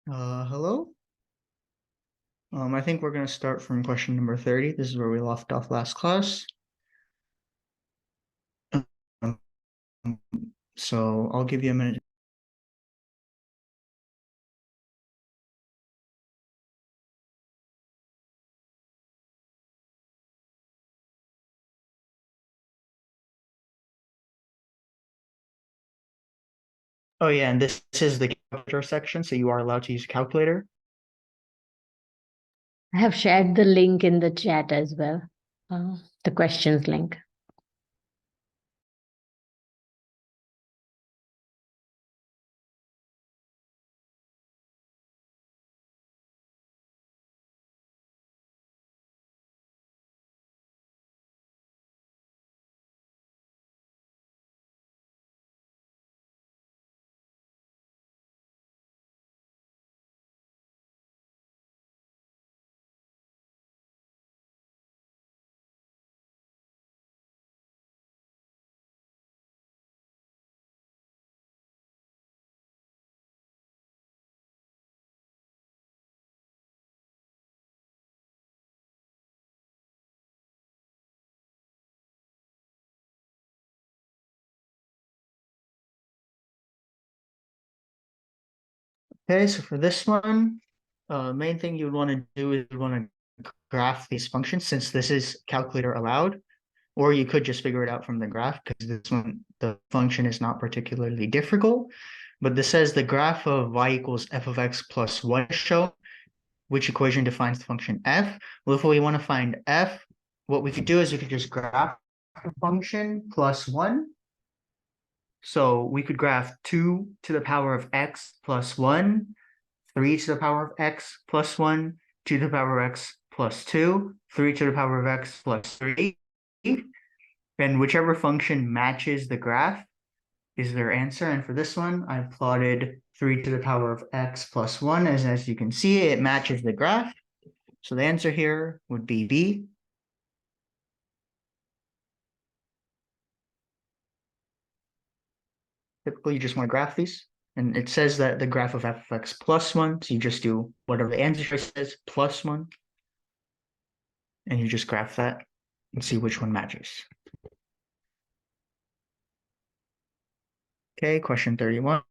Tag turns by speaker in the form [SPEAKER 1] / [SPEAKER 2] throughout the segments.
[SPEAKER 1] Hello. I think we're going to start from question number 30. This is where we left off last class. Um, so I'll give you a minute. Oh yeah, and this is the calculator section, so you are allowed to use a calculator.
[SPEAKER 2] I have shared the link in the chat as well, the questions link.
[SPEAKER 1] Okay, so for this one, main thing you would want to do is you want to graph these functions since this is calculator allowed, or you could just figure it out from the graph because this one, the function is not particularly difficult. But this says the graph of y equals f of x plus 1 is shown. Which equation defines the function f? Well, if we want to find f, what we could do is we could just graph the function plus 1. So we could graph 2 to the power of x plus 1, 3 to the power of x plus 1, 2 to the power of x plus 2, 3 to the power of x plus 3. And whichever function matches the graph is their answer. And for this one, I've plotted 3 to the power of x plus 1. As you can see, it matches the graph. So the answer here would be B. Typically, you just want to graph these. And it says that the graph of f of x plus 1. So you just do whatever the answer says, plus 1. And you just graph that and see which one matches. Okay, question 31.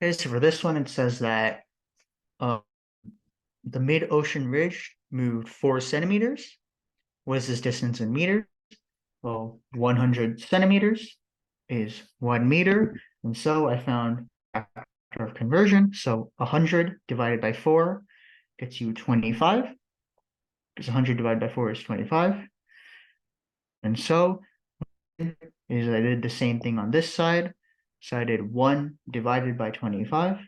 [SPEAKER 1] Okay, so for this one, it says that uh, the mid-ocean ridge moved 4 centimeters. What is this distance in meters? Well, 100 centimeters is 1 meter. And so I found a factor of conversion. So 100 divided by 4 gets you 25, because 100 divided by 4 is 25. And so is I did the same thing on this side. So I did 1 divided by 25.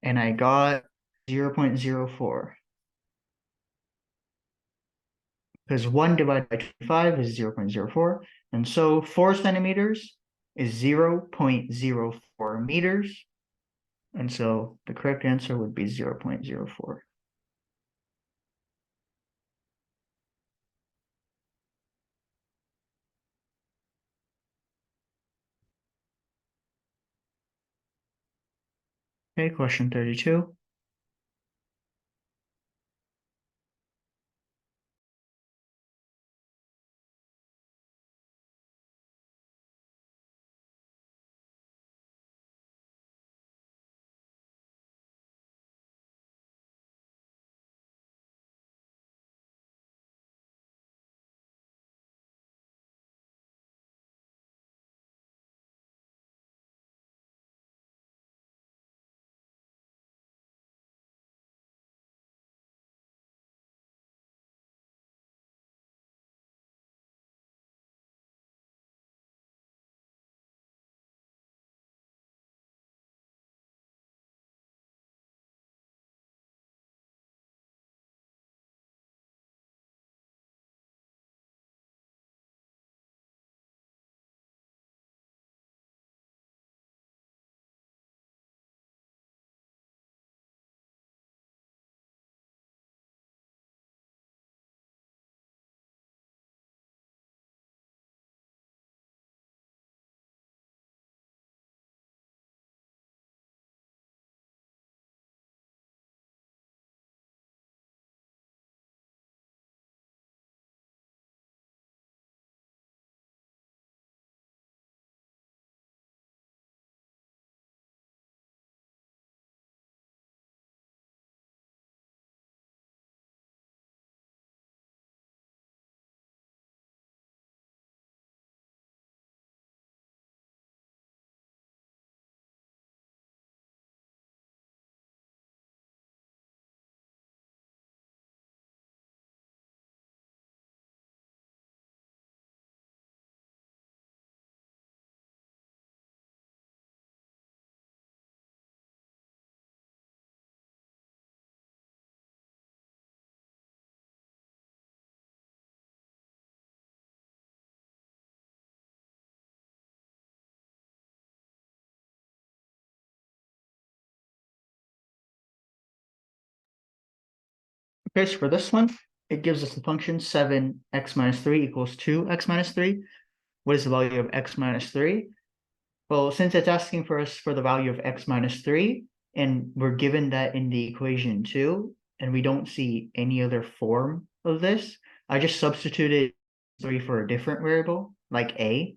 [SPEAKER 1] And I got 0.04. because 1 divided by 25 is 0.04. And so 4 centimeters is 0.04 meters. And so the correct answer would be 0.04. Okay, question 32. Okay, so for this one, it gives us the function 7x minus 3 equals 2x minus 3. What is the value of x minus 3? Well, since it's asking for us for the value of x minus 3, and we're given that in the equation too, and we don't see any other form of this, I just substituted 3 for a different variable, like a,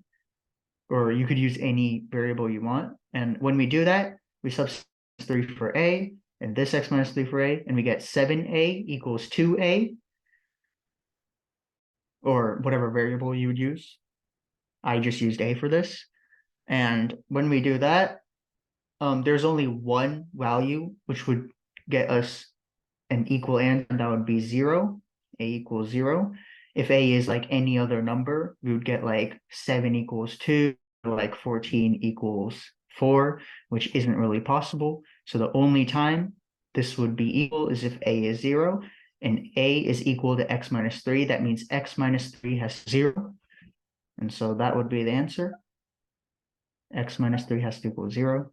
[SPEAKER 1] or you could use any variable you want. And when we do that, we substitute 3 for a, and this x minus 3 for a, and we get 7a equals 2a, or whatever variable you would use. I just used a for this. And when we do that, there's only one value which would get us an equal answer, and that would be 0. A equals 0. If a is like any other number, we would get like 7 equals 2, or like 14 equals 4, which isn't really possible. So the only time this would be equal is if a is 0, and a is equal to x minus 3. That means x minus 3 has 0. And so that would be the answer. X minus 3 has to equal 0.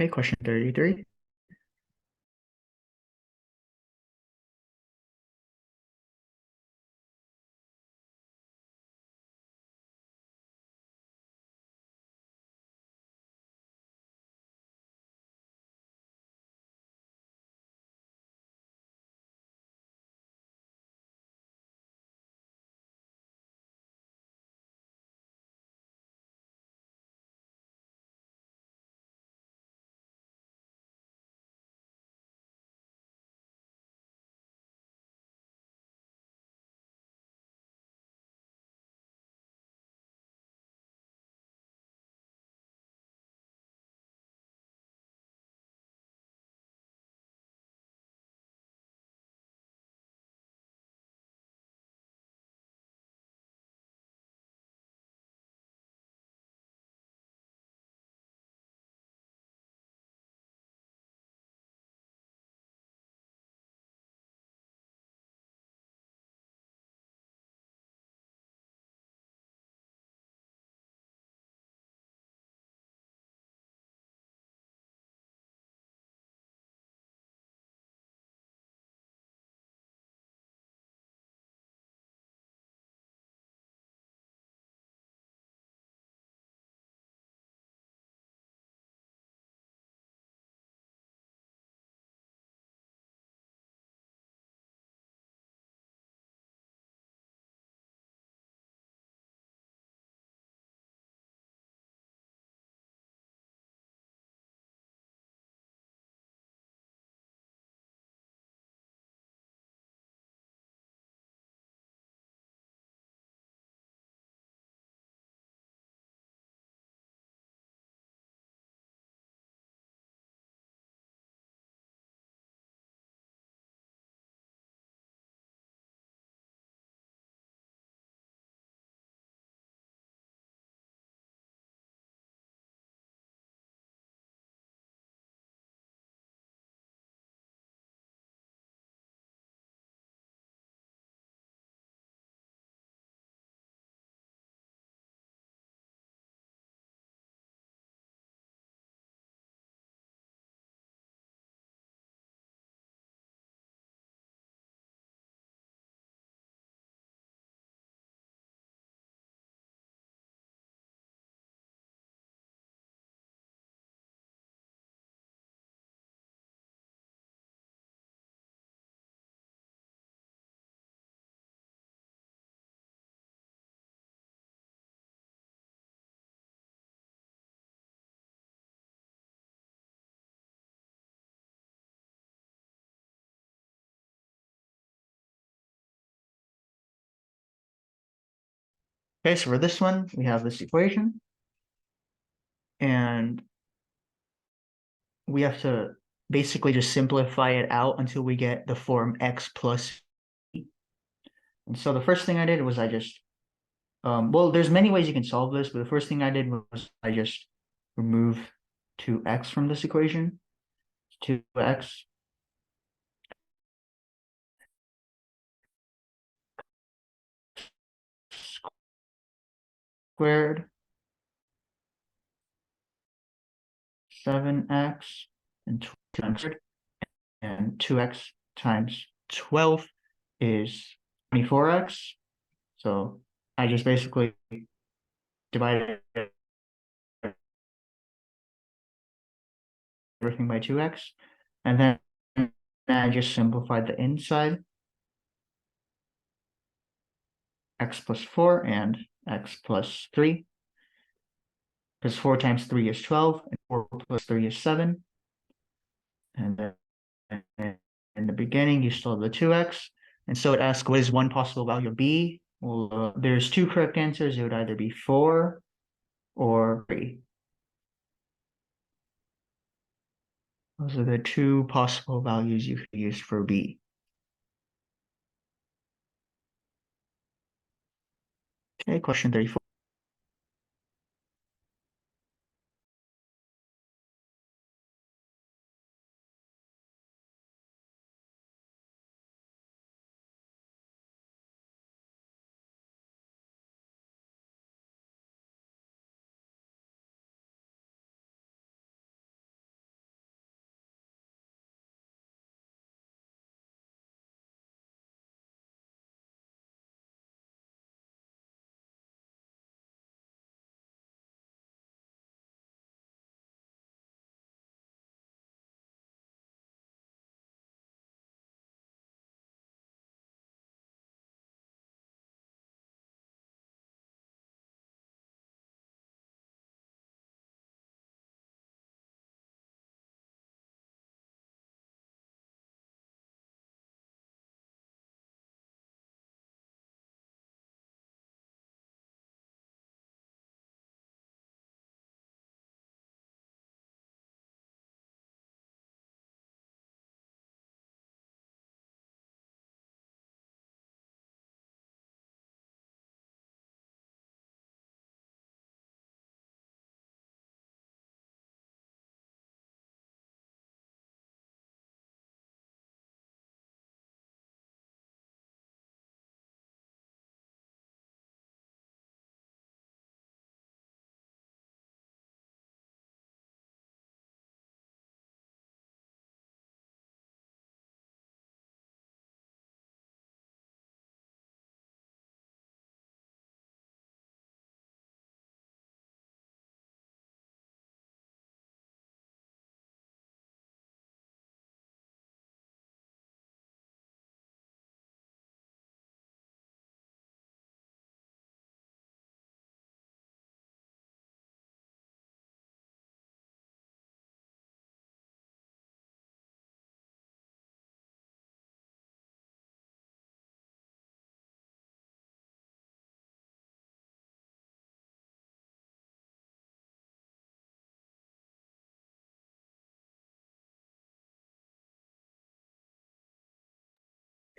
[SPEAKER 1] Okay, question 33. Okay, so for this one, we have this equation. And we have to basically just simplify it out until we get the form x plus b. And so the first thing I did was I just, well, there's many ways you can solve this, but the first thing I did was I just remove 2x from this equation. 2x squared 7x and 200 and 2x times 12 is 24x. So I just basically divided everything by 2x, and then I just simplified the inside, x plus 4 and x plus 3, because 4 times 3 is 12, and 4 plus 3 is 7. And then in the beginning, you still have the 2x. And so it asks, what is one possible value of b? Well, there's two correct answers. It would either be 4 or 3. Those are the two possible values you could use for b. Okay, question 34.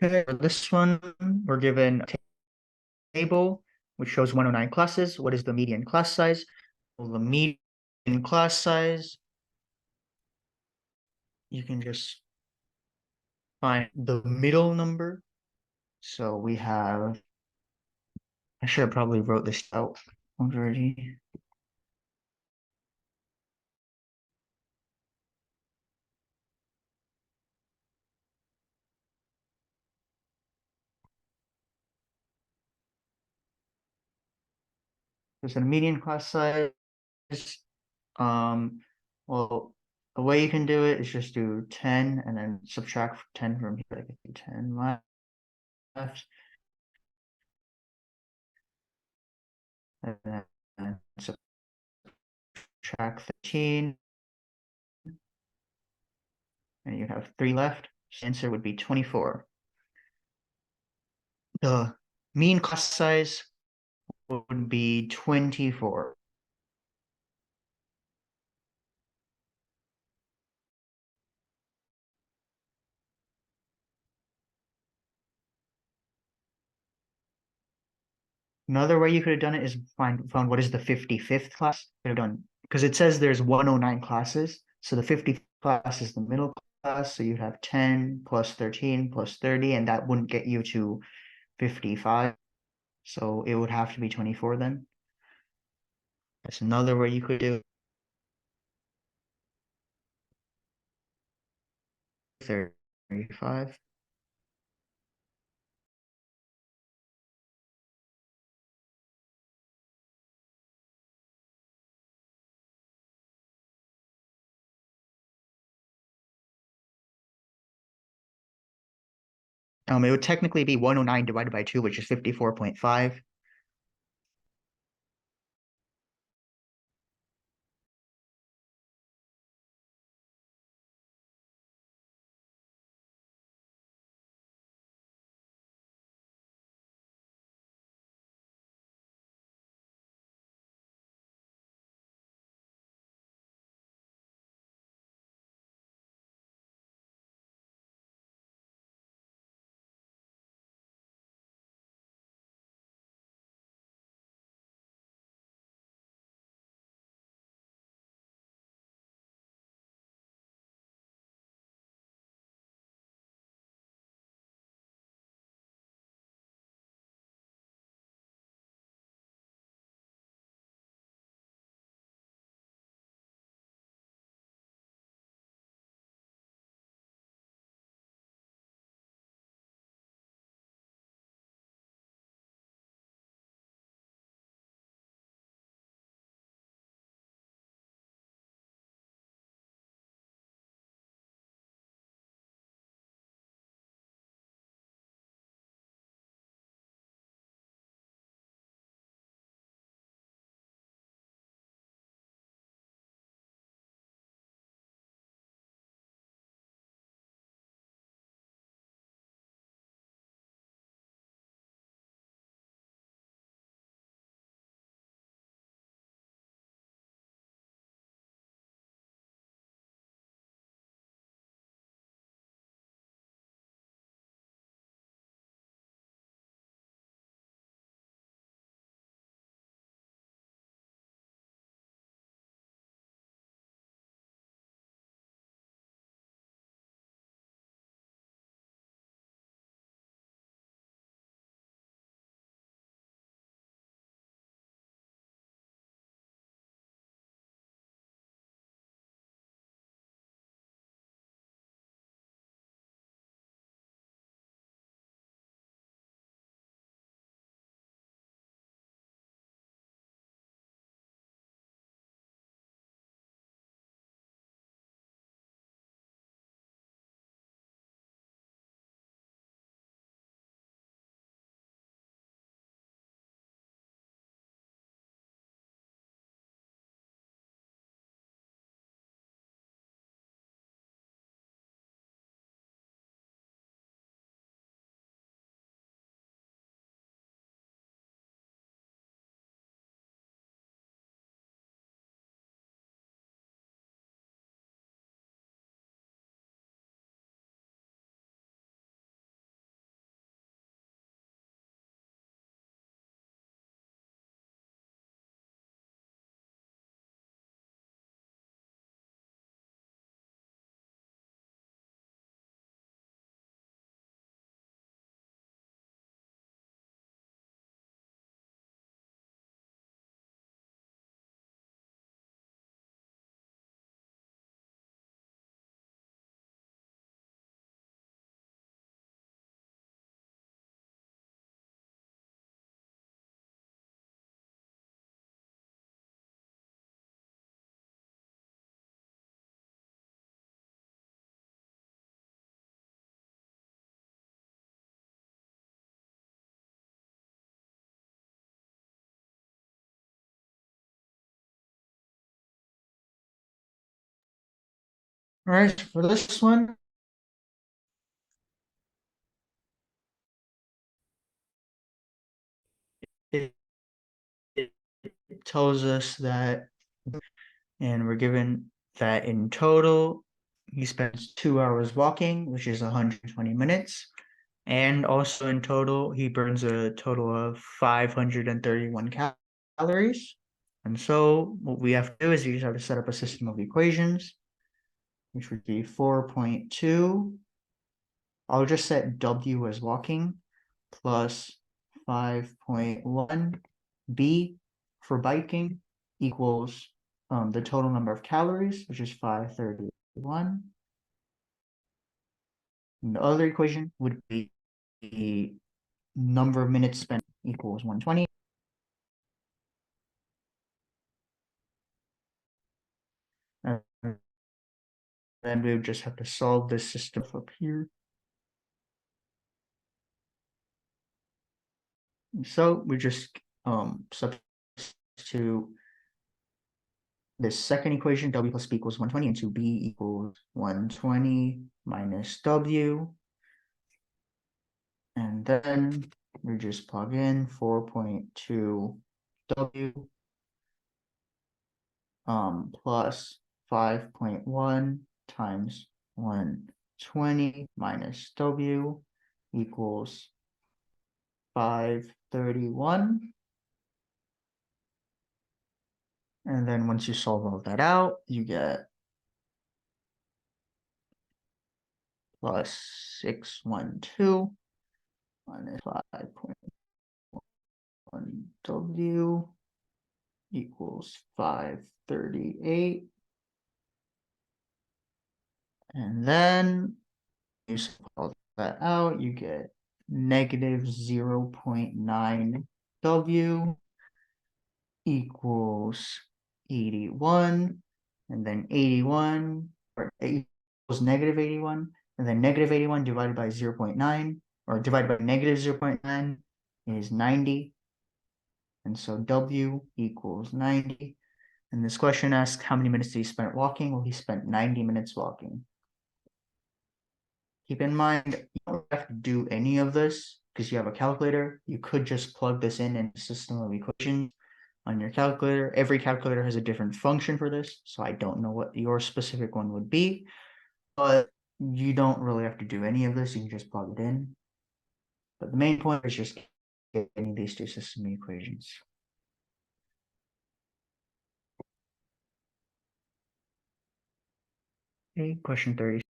[SPEAKER 1] Okay, for this one, we're given a table which shows 109 classes. What is the median class size? Well, the median class size, you can just find the middle number. So we have, I should have probably wrote this out already. There's a median class size. Um, well, the way you can do it is just do 10 and then subtract 10 from here. I can do 10 left, and then subtract 13, and you have 3 left. So the answer would be 24. The mean class size would be 24. Another way you could have done it is found what is the 55th class. Could have done because it says there's 109 classes. So the 50th class is the middle class. So you'd have 10 plus 13 plus 30, and that wouldn't get you to 55. So it would have to be 24 then. That's another way you could do 35. It would technically be 109 divided by 2, which is 54.5. All right, for this one, it tells us that, and we're given that in total, he spends 2 hours walking, which is 120 minutes. And also in total, he burns a total of 531 calories. And so what we have to do is you just have to set up a system of equations, which would be 4.2. I'll just set W as walking plus 5.1 B for biking equals the total number of calories, which is 531. And the other equation would be the number of minutes spent equals 120. And then we would just have to solve this system up here. So we just substitute this second equation, W plus B equals 120, into B equals 120 minus W. And then we just plug in 4.2 W plus 5.1 times 120 minus W equals 531. And then once you solve all of that out, you get plus 612 minus 5.1 W equals 538. And then you solve all that out, you get negative 0.9 W equals 81, and then 81, or equals negative 81, and then negative 81 divided by 0.9, or divided by negative 0.9 is 90. And so W equals 90. And this question asks how many minutes did he spend walking? Well, he spent 90 minutes walking. Keep in mind, you don't have to do any of this because you have a calculator. You could just plug this in a system of equations on your calculator. Every calculator has a different function for this, so I don't know what your specific one would be, but you don't really have to do any of this. You can just plug it in. But the main point is just getting these two system equations. Okay, question 30.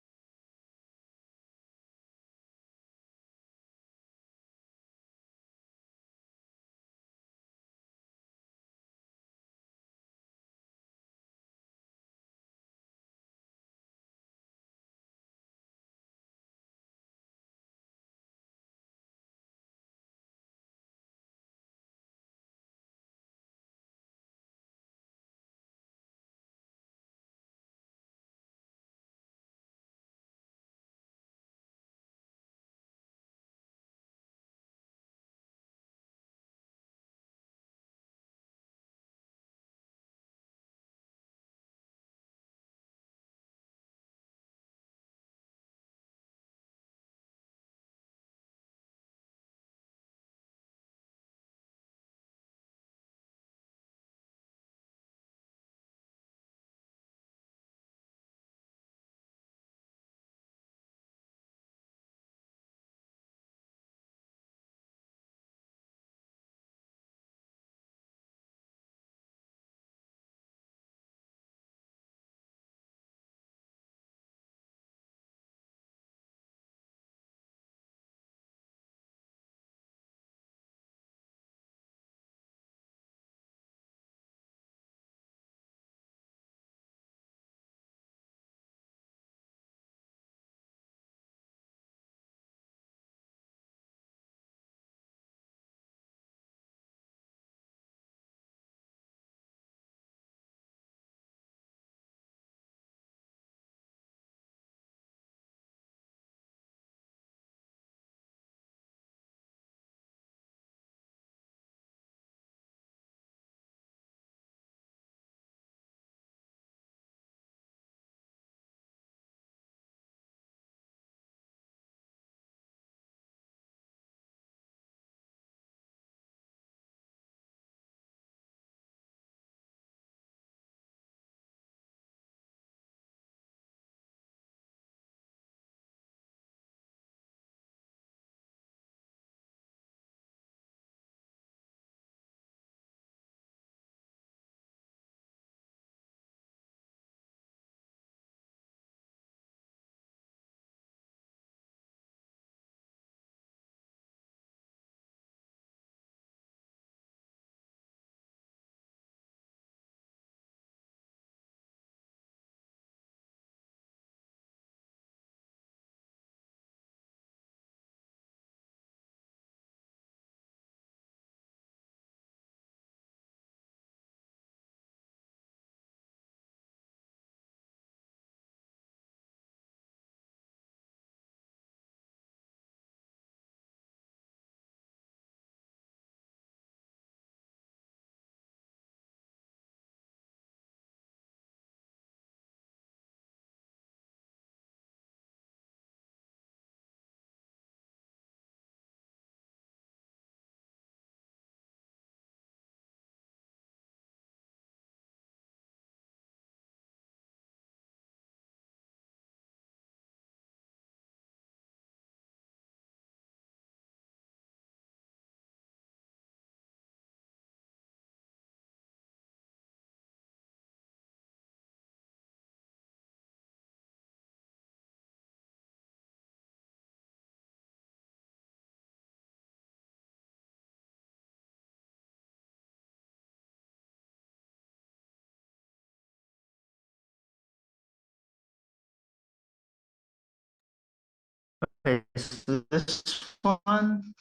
[SPEAKER 1] Okay, so this one,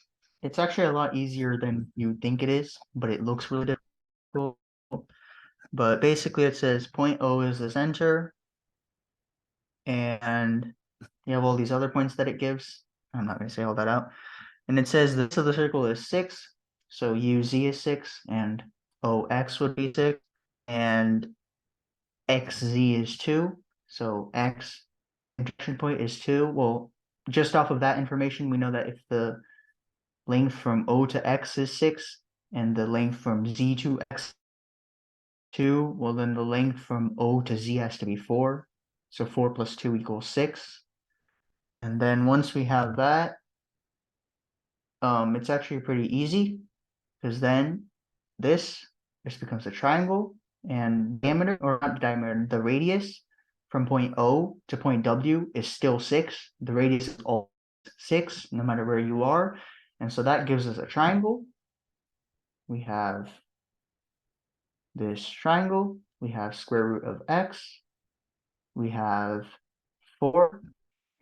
[SPEAKER 1] it's actually a lot easier than you think it is, but it looks really difficult. But basically it says point O is the center, and you have all these other points that it gives. I'm not going to say all that out. And it says the base of the circle is 6, so UZ is 6, and OX would be 6, and XZ is 2, so X intersection point is 2. Well, just off of that information, we know that if the length from O to X is 6, and the length from Z to X 2, well then the length from O to Z has to be 4. So 4 plus 2 equals 6. And then once we have that, it's actually pretty easy, because then this becomes a triangle, and diameter, or not diameter, the radius from point O to point W is still 6. The radius is all 6, no matter where you are. And so that gives us a triangle. We have this triangle, we have square root of x, we have 4,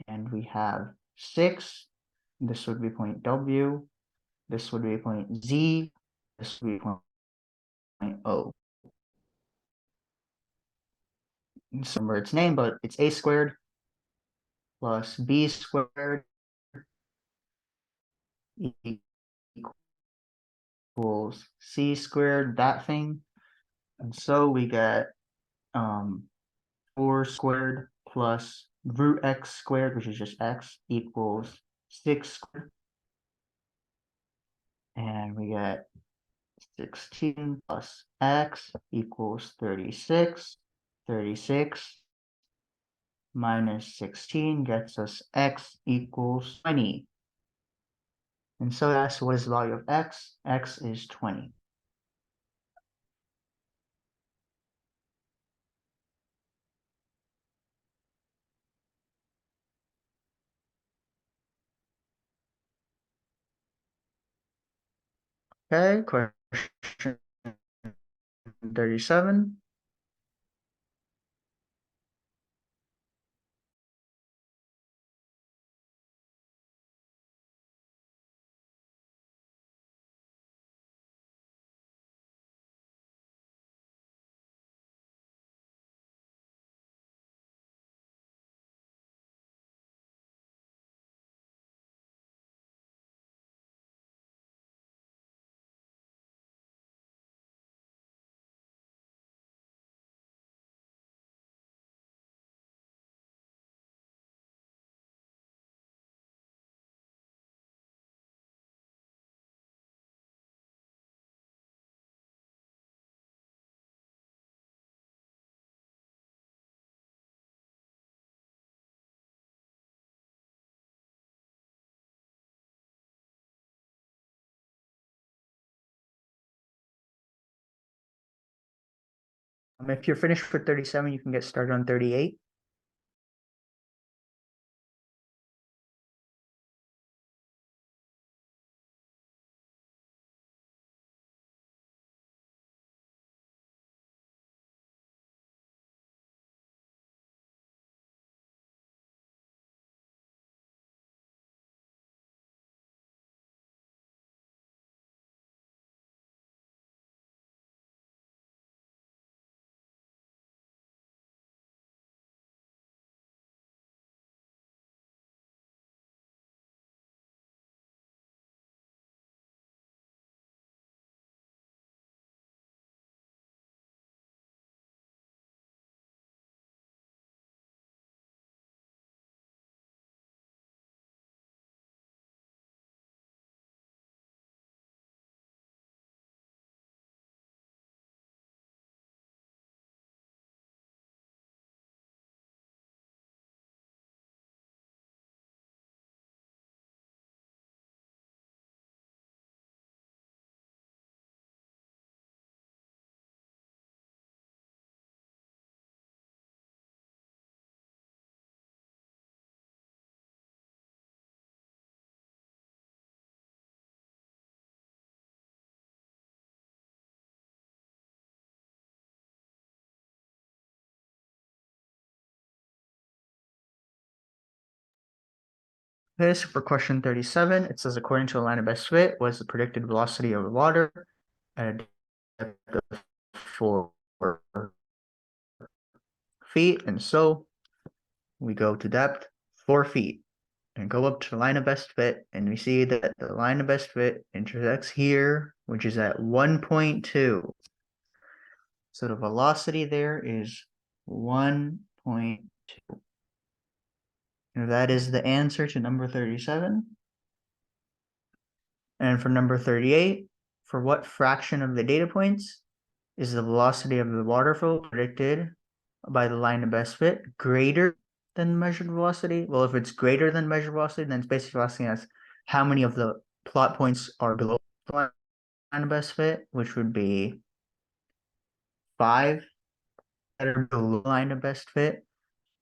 [SPEAKER 1] and we have 6. This would be point W, this would be point Z, this would be point O. So remember its name, but it's a squared plus b squared equals c squared, that thing. And so we get 4 squared plus root x squared, which is just x, equals 6 squared. And we get 16 plus x equals 36. 36 minus 16 gets us x equals 20. And so that's what is the value of x? X is 20. Okay, question 37. If you're finished for 37, you can get started on 38. Okay, so for question 37, it says according to a line of best fit, what is the predicted velocity of the water at a depth of 4 feet? And so we go to depth 4 feet and go up to the line of best fit, and we see that the line of best fit intersects here, which is at 1.2. So the velocity there is 1.2. And that is the answer to number 37. And for number 38, for what fraction of the data points is the velocity of the water flow predicted by the line of best fit greater than measured velocity? Well, if it's greater than measured velocity, then it's basically asking us how many of the plot points are below the line of best fit, which would be 5 that are below the line of best fit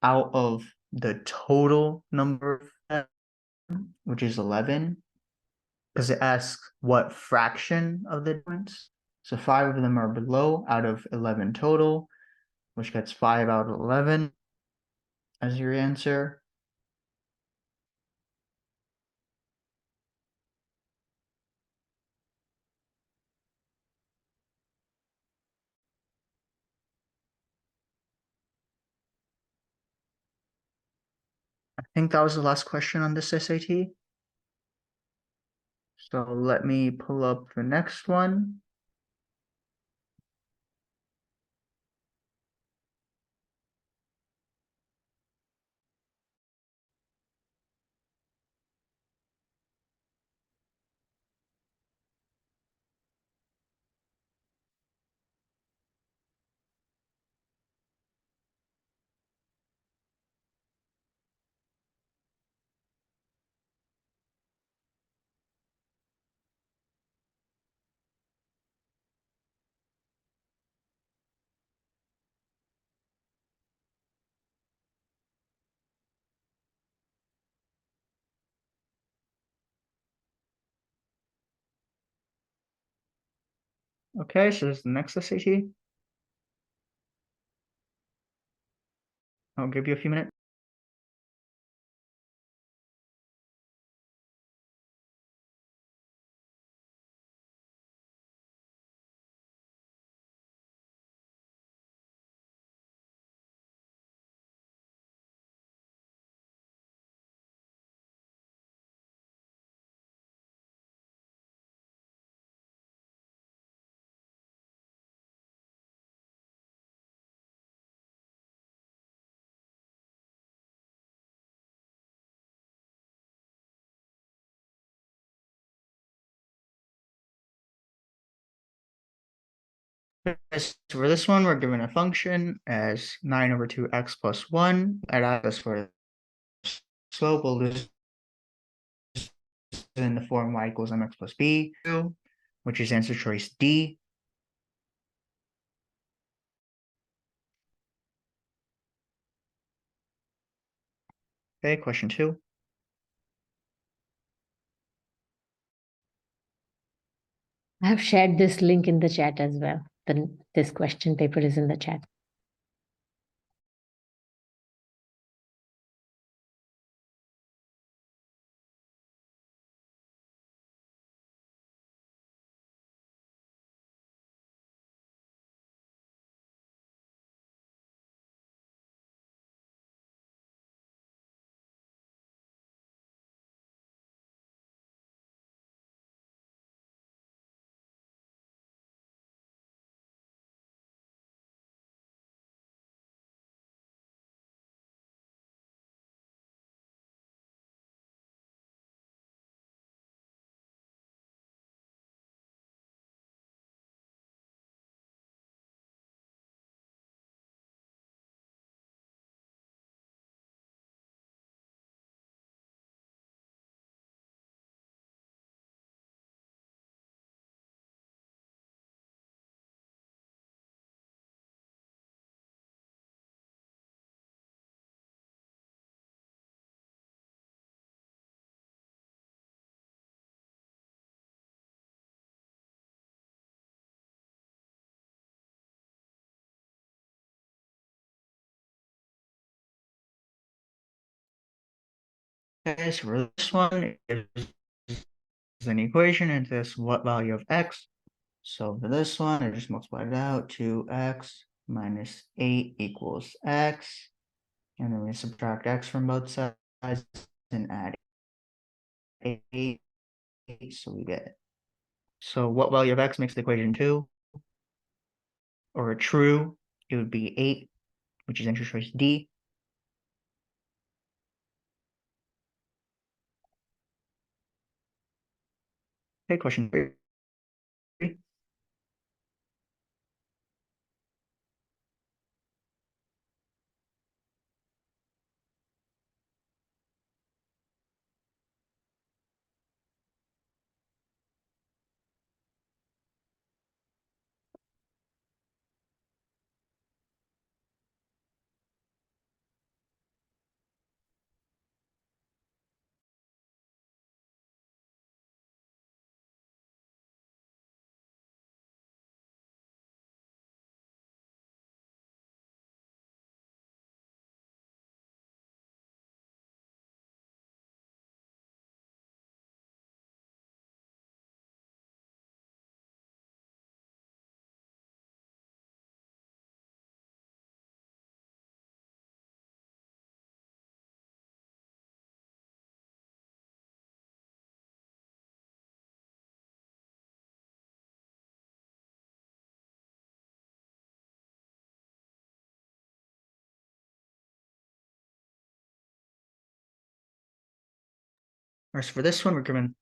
[SPEAKER 1] out of the total number, which is 11, because it asks what fraction of the difference. So 5 of them are below out of 11 total, which gets 5 out of 11 as your answer. I think that was the last question on this SAT. So let me pull up the next one. Okay, so this is the next SAT. I'll give you a few minutes. For this one, we're given a function as 9 over 2x plus 1. I'd ask us for slope. We'll lose in the form y equals mx plus b, which is answer choice D. Okay, question 2.
[SPEAKER 2] I have shared this link in the chat as well. This question paper is in the chat.
[SPEAKER 1] Okay, so for this one is an equation and this what value of x. So for this one, I just multiplied it out, 2x minus 8 equals x. And then we subtract x from both sides and add 8. So we get, so what value of x makes the equation 2? Or a true, it would be 8, which is answer choice D. Okay, question 3. Alright, so for this one, we're given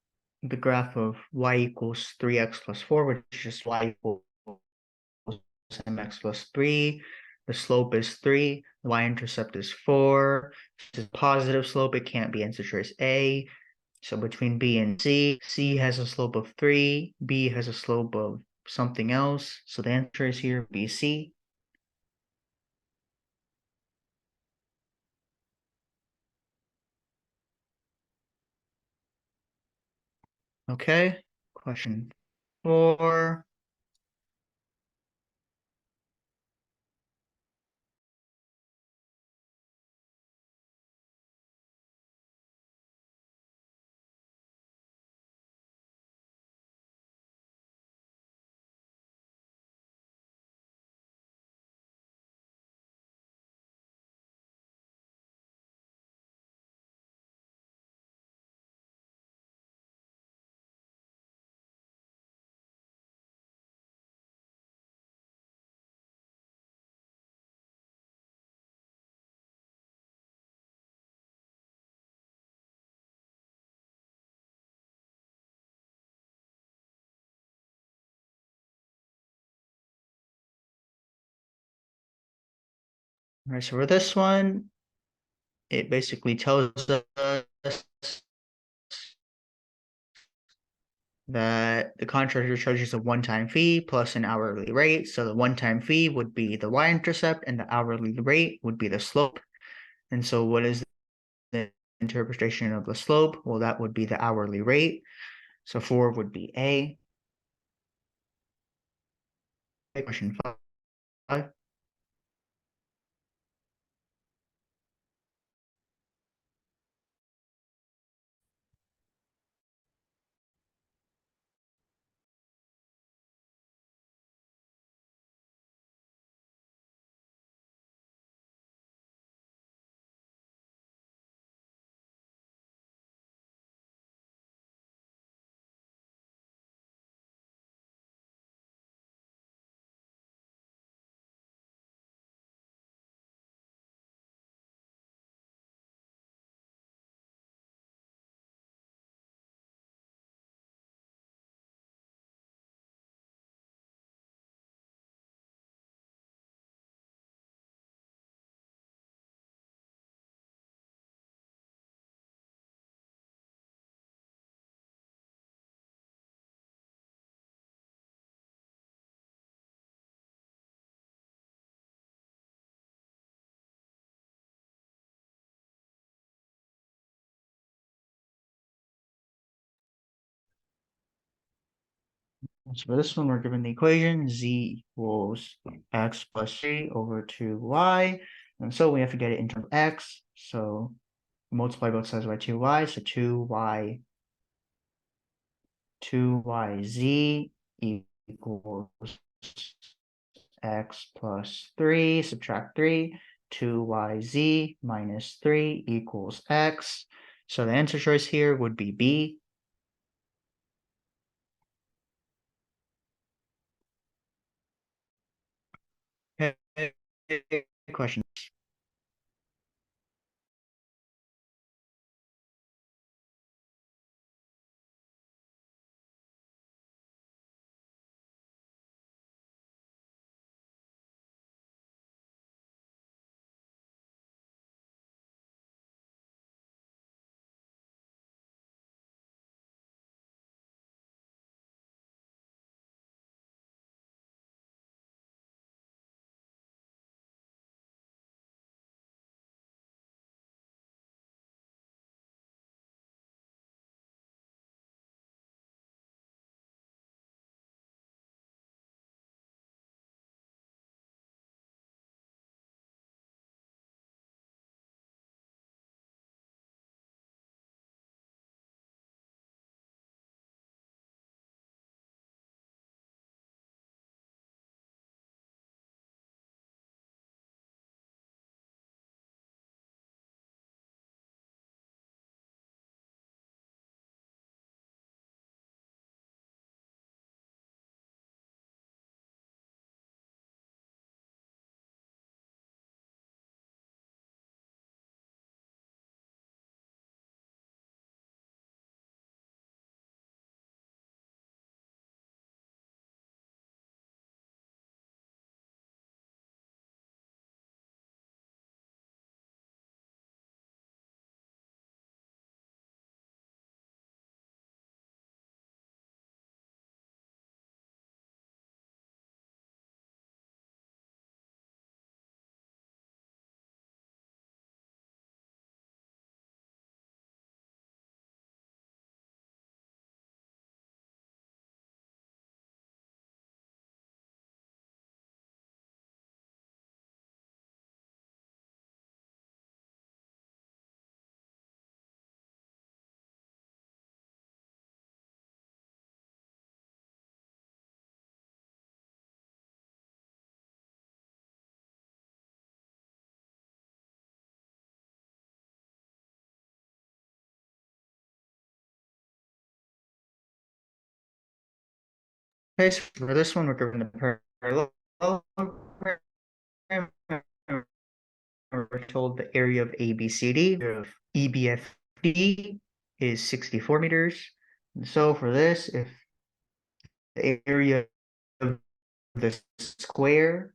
[SPEAKER 1] the graph of y equals 3x plus 4, which is just y equals mx plus 3. The slope is 3. The y-intercept is 4. This is a positive slope. It can't be answer choice A. So between B and C, C has a slope of 3. B has a slope of something else. So the answer is here, B, C. Okay, question 4. All right, so for this one, it basically tells us that the contractor charges a one-time fee plus an hourly rate. So the one-time fee would be the y-intercept and the hourly rate would be the slope. And so what is the interpretation of the slope? Well, that would be the hourly rate. So 4 would be A. Question 5. So for this one, we're given the equation z equals x plus 3 over 2y. And so we have to get it in terms of x. So multiply both sides by 2y, so 2yz equals x plus 3, subtract 3, 2yz minus 3 equals x. So the answer choice here would be B. Question. Okay, so for this one, we're given the parallelogram. We're told the area of ABCD of EBFD is 64 meters. And so for this, if the area of the square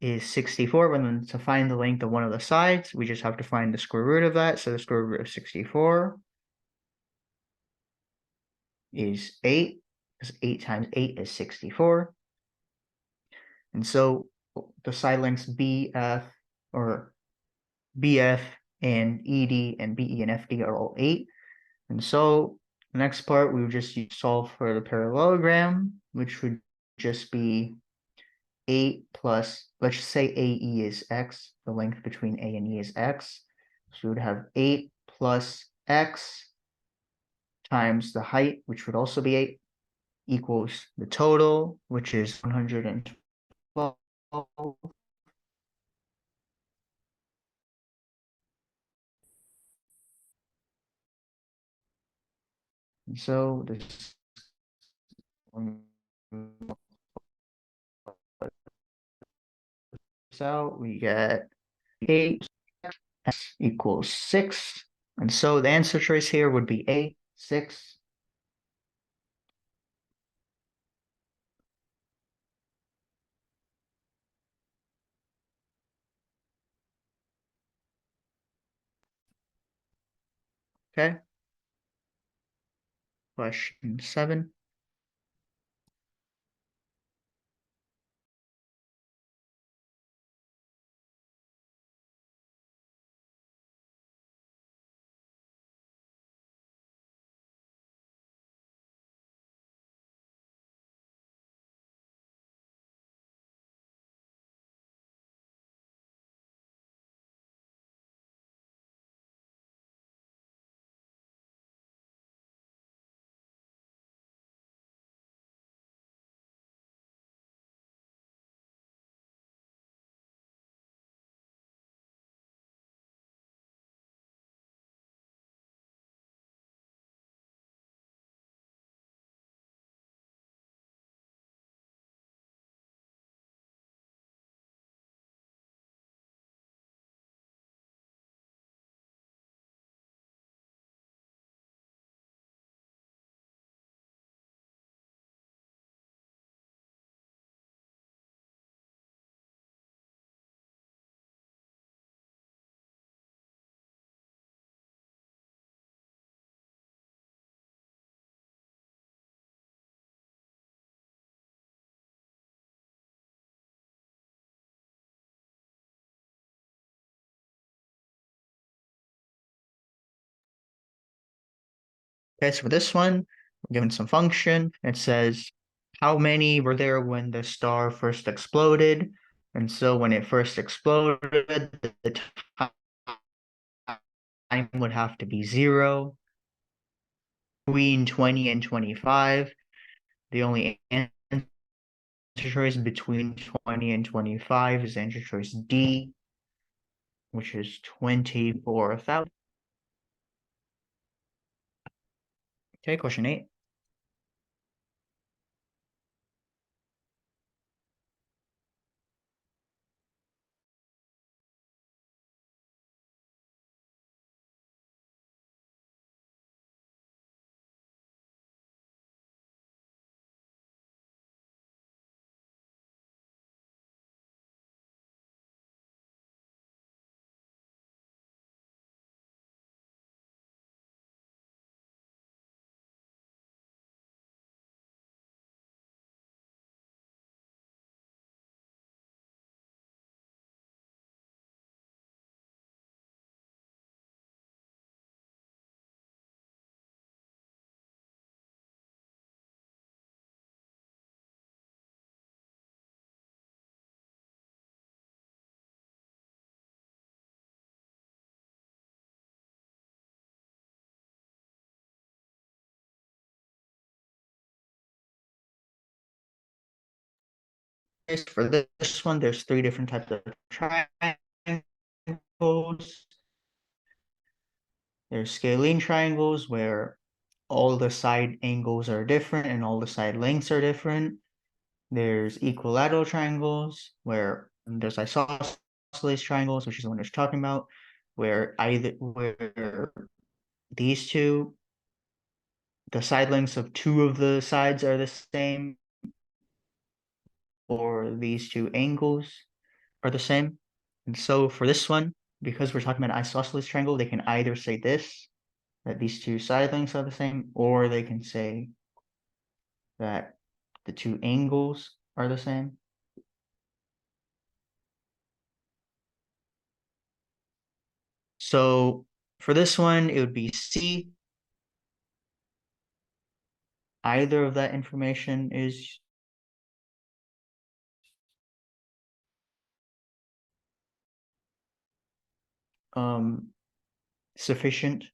[SPEAKER 1] is 64, but then to find the length of one of the sides, we just have to find the square root of that. So the square root of 64 is 8, because 8 times 8 is 64. And so the side lengths BF or BF and ED and BE and FD are all 8. And so the next part, we would just solve for the parallelogram, which would just be 8 plus, let's just say AE is X, the length between A and E is X. So we would have 8 plus X times the height, which would also be 8, equals the total, which is 112. And so this out, we get 8 x equals 6. And so the answer choice here would be A, 6. Okay. Question 7. Okay, so for this one, we're given some function. It says how many were there when the star first exploded. And so when it first exploded, the time would have to be 0. Between 20 and 25, the only answer choice between 20 and 25 is answer choice D, which is 24,000. Okay, question 8. For this one, there's 3 different types of triangles. There's scalene triangles where all the side angles are different and all the side lengths are different. There's equilateral triangles where there's isosceles triangles, which is the one you're talking about, where these two, the side lengths of 2 of the sides are the same, or these 2 angles are the same. And so for this one, because we're talking about an isosceles triangle, they can either say this, that these 2 side lengths are the same, or they can say that the 2 angles are the same. So for this one, it would be C. Either of that information is sufficient.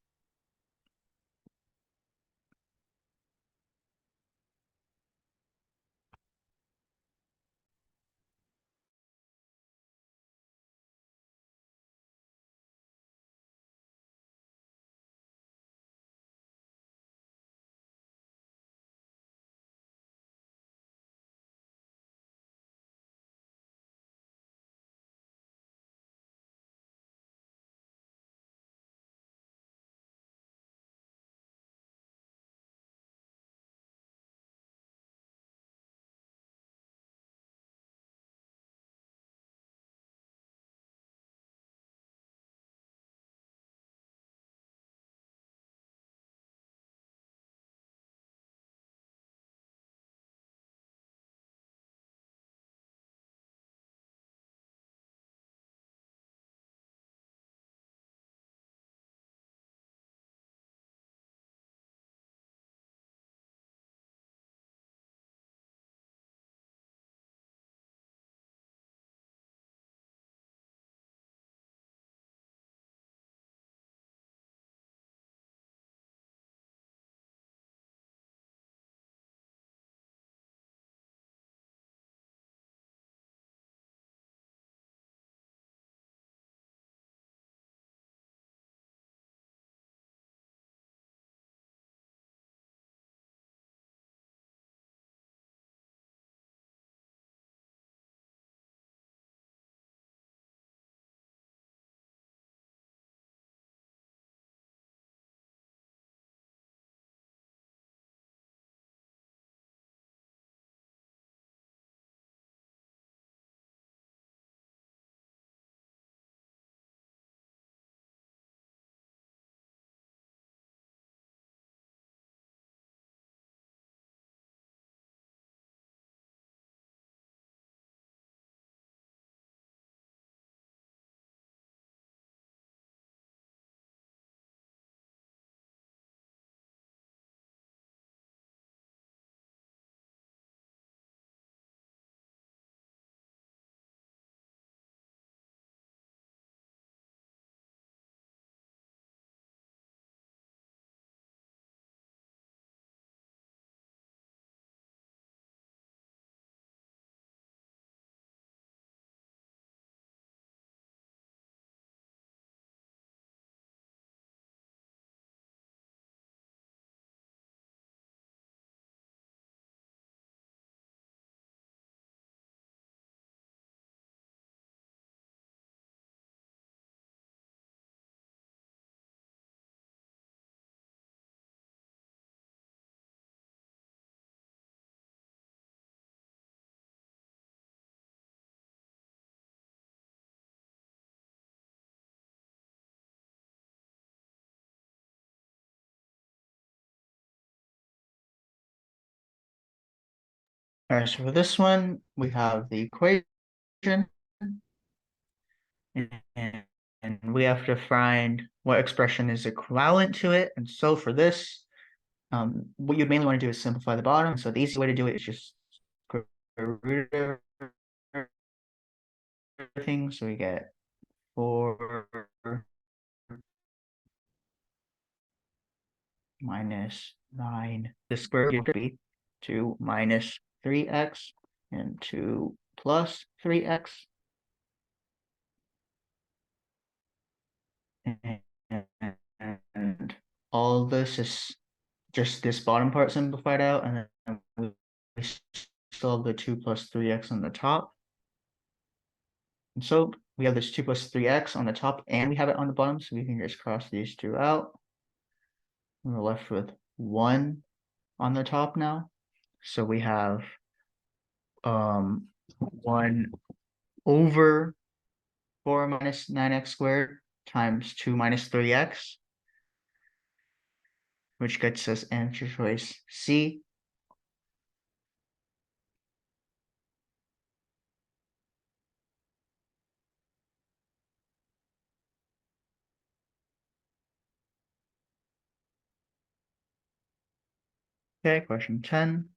[SPEAKER 1] All right, so for this one, we have the equation. And we have to find what expression is equivalent to it. And so for this, what you mainly want to do is simplify the bottom. So the easy way to do it is just square root of everything. So we get 4 minus 9. The square root would be 2 minus 3x and 2 plus 3x. And all this is just this bottom part simplified out, and then we still have the 2 plus 3x on the top. And so we have this 2 plus 3x on the top, and we have it on the bottom, so we can just cross these two out. And we're left with 1 on the top now. So we have 1 over 4 minus 9x squared times 2 minus 3x, which gets us answer choice C. Okay, question 10.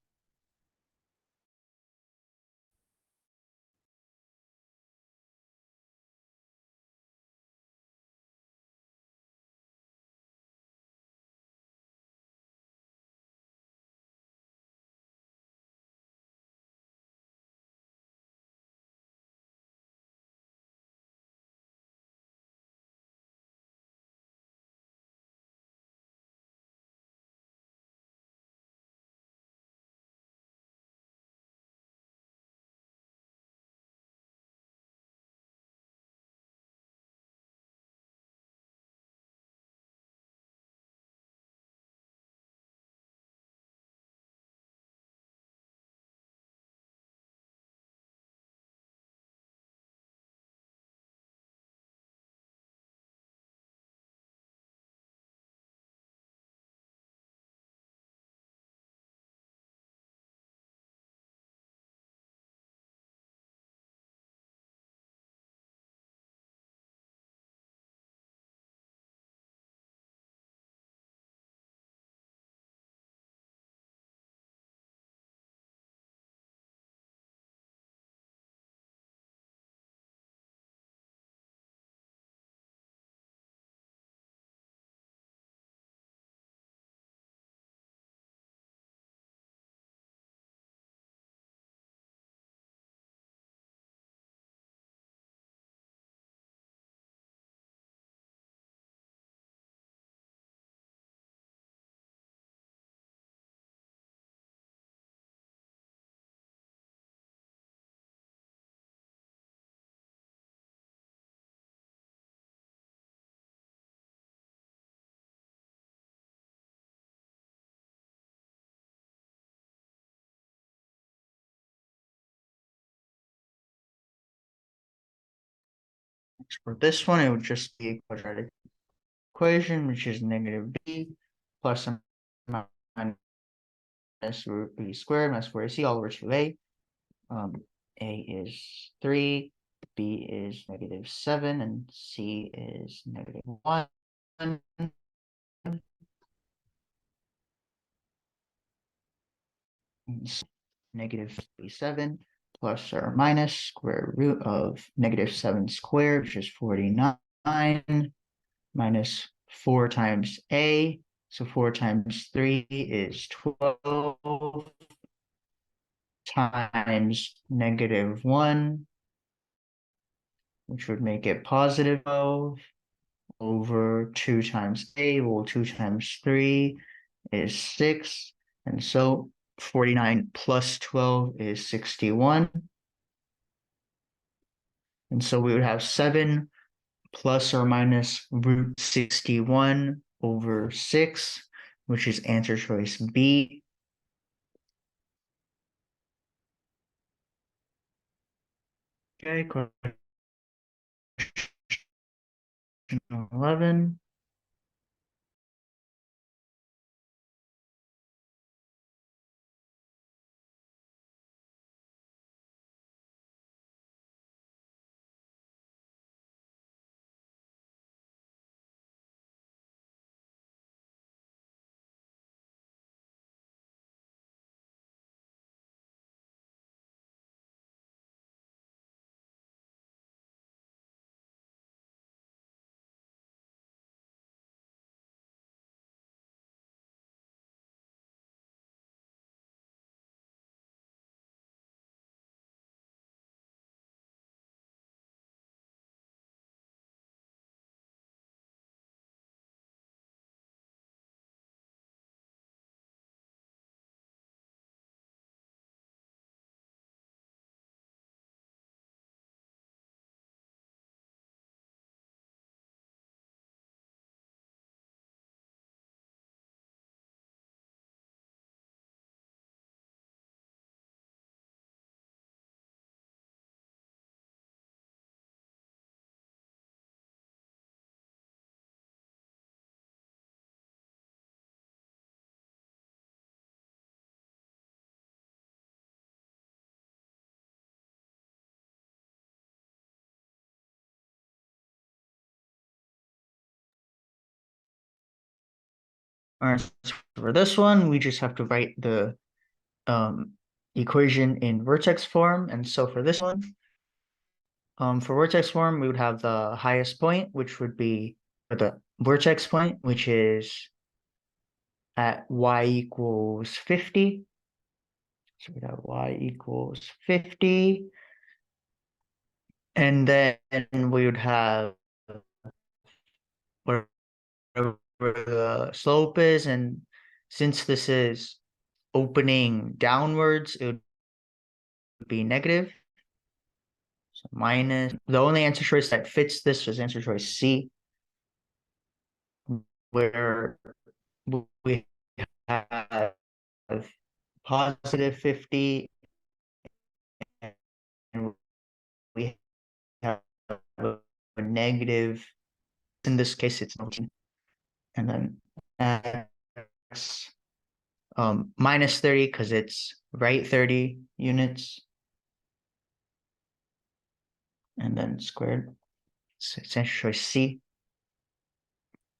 [SPEAKER 1] For this one, it would just be a quadratic equation, which is negative b plus or minus root b squared minus 4ac all over 2a. A is 3, b is negative 7, and c is negative 1. Negative 7 plus or minus square root of negative 7 squared, which is 49, minus 4 times a. So 4 times 3 is 12 times negative 1, which would make it positive 12 over 2 times a. Well, 2 times 3 is 6. And so 49 plus 12 is 61. And so we would have 7 plus or minus root 61 over 6, which is answer choice B. Okay, question 11. Alright, so for this one, we just have to write the equation in vertex form. And so for this one, for vertex form, we would have the highest point, which would be or the vertex point, which is at y equals 50. So we have y equals 50. And then we would have whatever the slope is. And since this is opening downwards, it would be negative. So minus, the only answer choice that fits this was answer choice C, where we have positive 50 and we have a negative, in this case, it's 19. And then x minus 30 because it's right 30 units. And then squared, so it's answer choice C.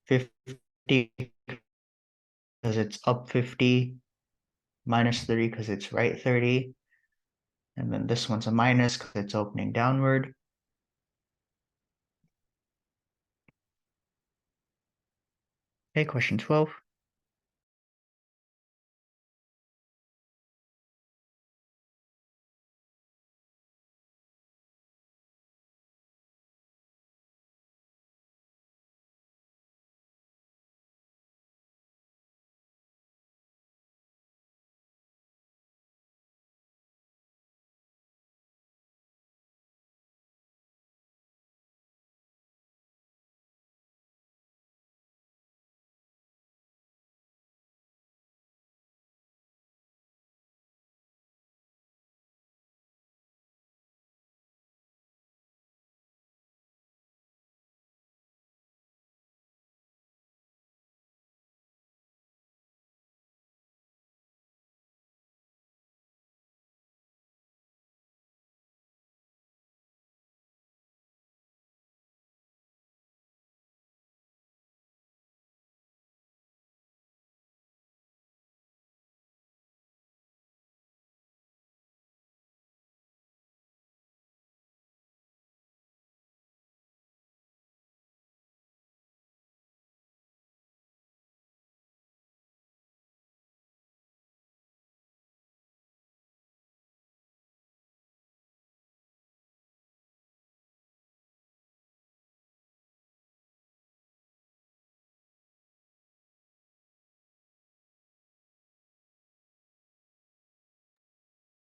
[SPEAKER 1] 50 because it's up 50, minus 30 because it's right 30. And then this one's a minus because it's opening downward. Okay, question 12.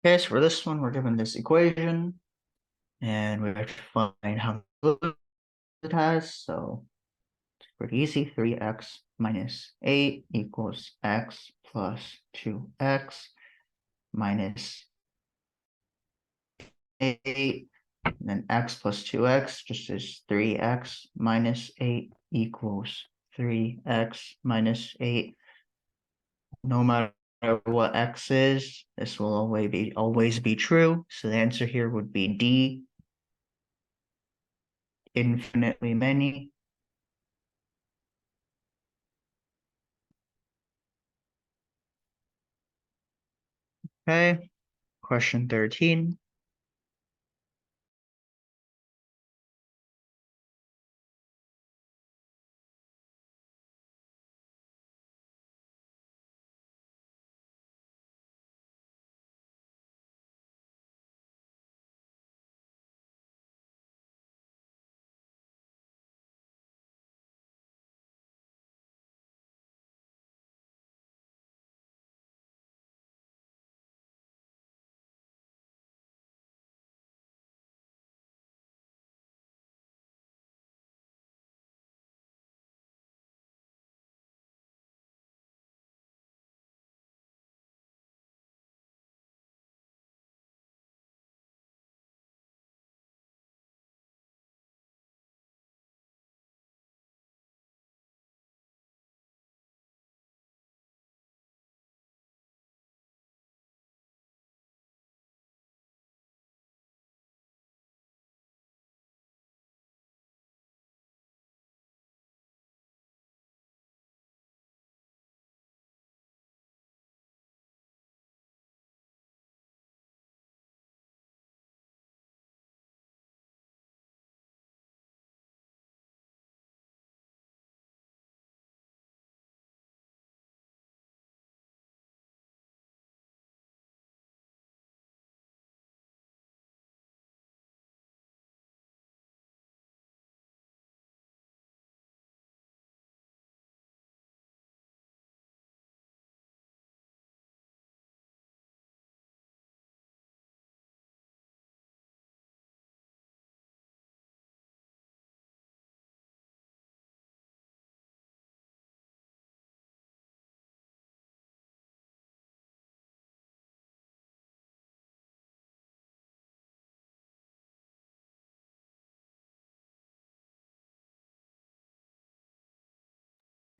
[SPEAKER 1] Okay, so for this one, we're given this equation, and we have to find how many it has. So it's pretty easy. 3x minus 8 equals x plus 2x minus 8. And then x plus 2x just is 3x minus 8 equals 3x minus 8. No matter what x is, this will always be true. So the answer here would be D, infinitely many. Okay, question 13.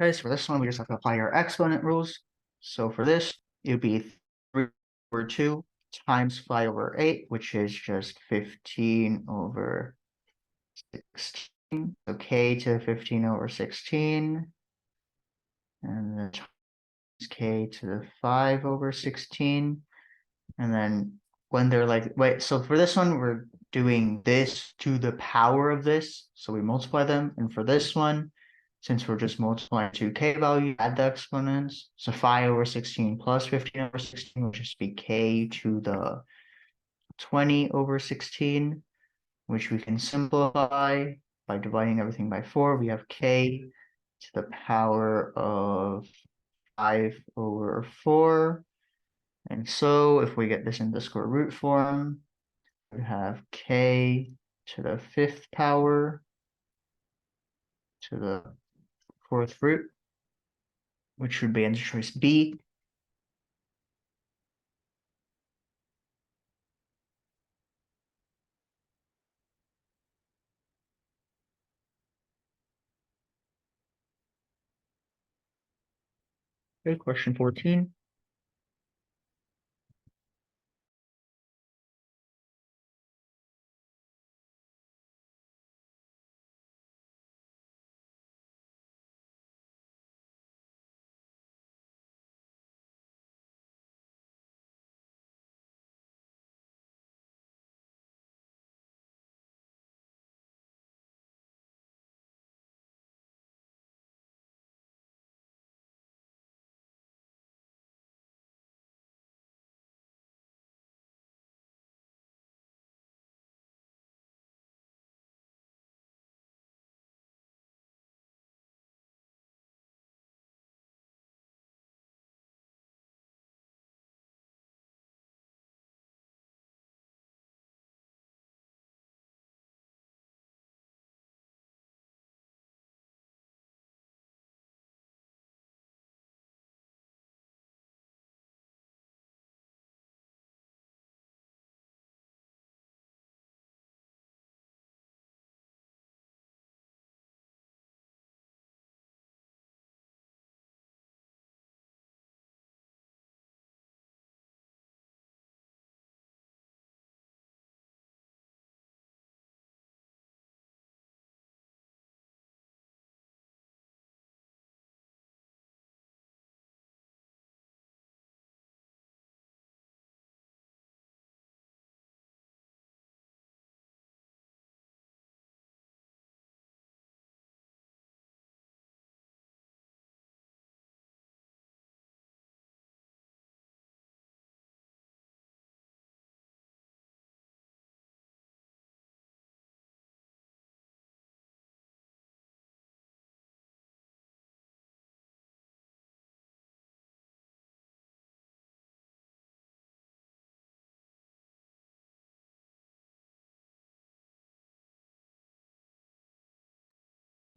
[SPEAKER 1] Okay, so for this one, we just have to apply our exponent rules. So for this, it would be 3 over 2 times 5 over 8, which is just 15 over 16. So k to the 15 over 16. And then times k to the 5 over 16. And then when they're like, wait, so for this one, we're doing this to the power of this. So we multiply them. And for this one, since we're just multiplying 2k value, add the exponents. So 5 over 16 plus 15 over 16 will just be k to the 20 over 16, which we can simplify by dividing everything by 4. We have k to the power of 5 over 4. And so if we get this into square root form, we have k to the 5th power to the 4th root, which would be answer choice B. Okay, question 14.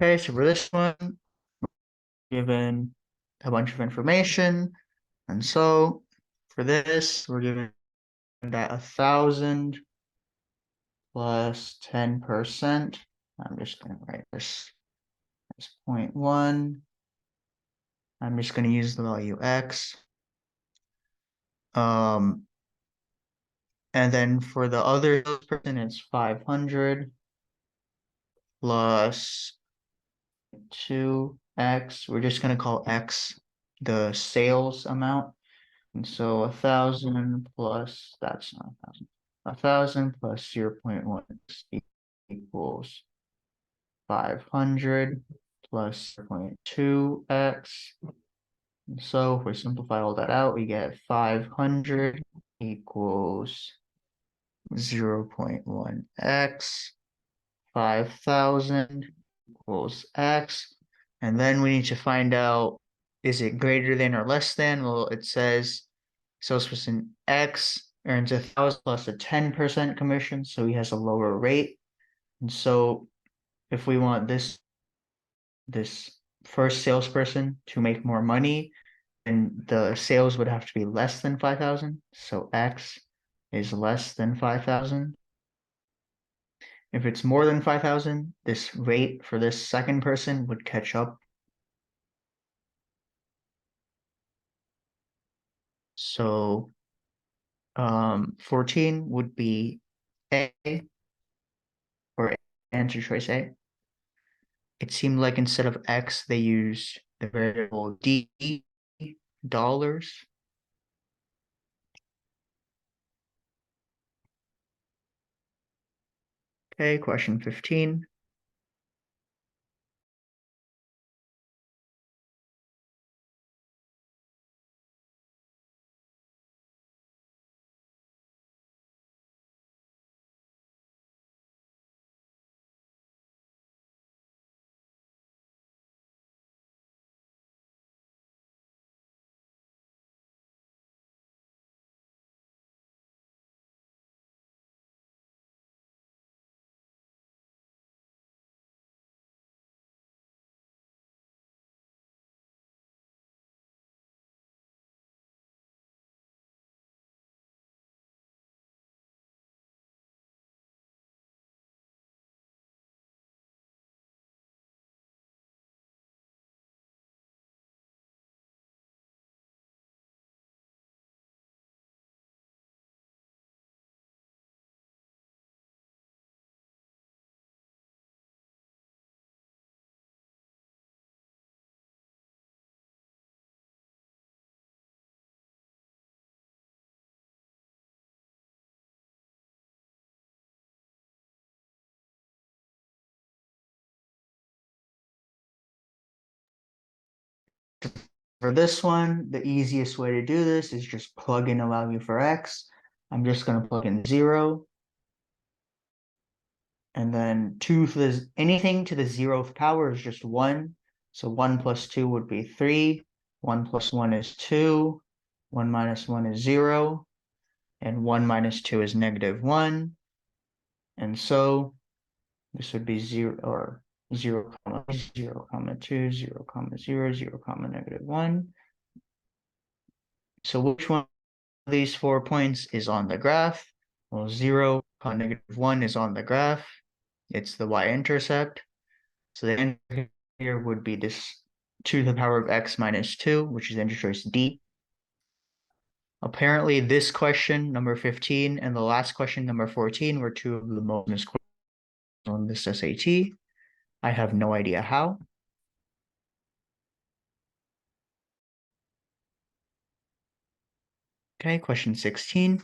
[SPEAKER 1] Okay, so for this one, given a bunch of information. And so for this, we're given that 1,000 plus 10%. I'm just going to write this as 0.1. I'm just going to use the value x. And then for the other person, it's 500 plus 2x. We're just going to call x the sales amount. And so 1,000 plus, that's not 1,000. 1,000 plus 0.1 equals 500 plus 0.2x. So if we simplify all that out, we get 500 equals 0.1x, 5,000 equals x. And then we need to find out, is it greater than or less than? Well, it says salesperson X earns 1,000 plus a 10% commission, so he has a lower rate. And so if we want this first salesperson to make more money, then the sales would have to be less than 5,000. So X is less than 5,000. If it's more than 5,000, this rate for this second person would catch up So 14 would be A, or answer choice A. It seemed like instead of X, they used the variable D, dollars. Okay, question 15. For this one, the easiest way to do this is just plug in a value for X. I'm just going to plug in 0. And then 2 to the anything to the 0th power is just 1. So 1 plus 2 would be 3. 1 plus 1 is 2. 1 minus 1 is 0. And 1 minus 2 is -1. And so this would be 0 or 0, 0, 2, 0, 0, 0, -1. So which one of these 4 points is on the graph? Well, 0, -1 is on the graph. It's the y-intercept. So the answer here would be this 2 to the power of x minus 2, which is answer choice D. Apparently, this question, number 15, and the last question, number 14, were two of the most missed questions on this SAT. I have no idea how. Okay, question 16.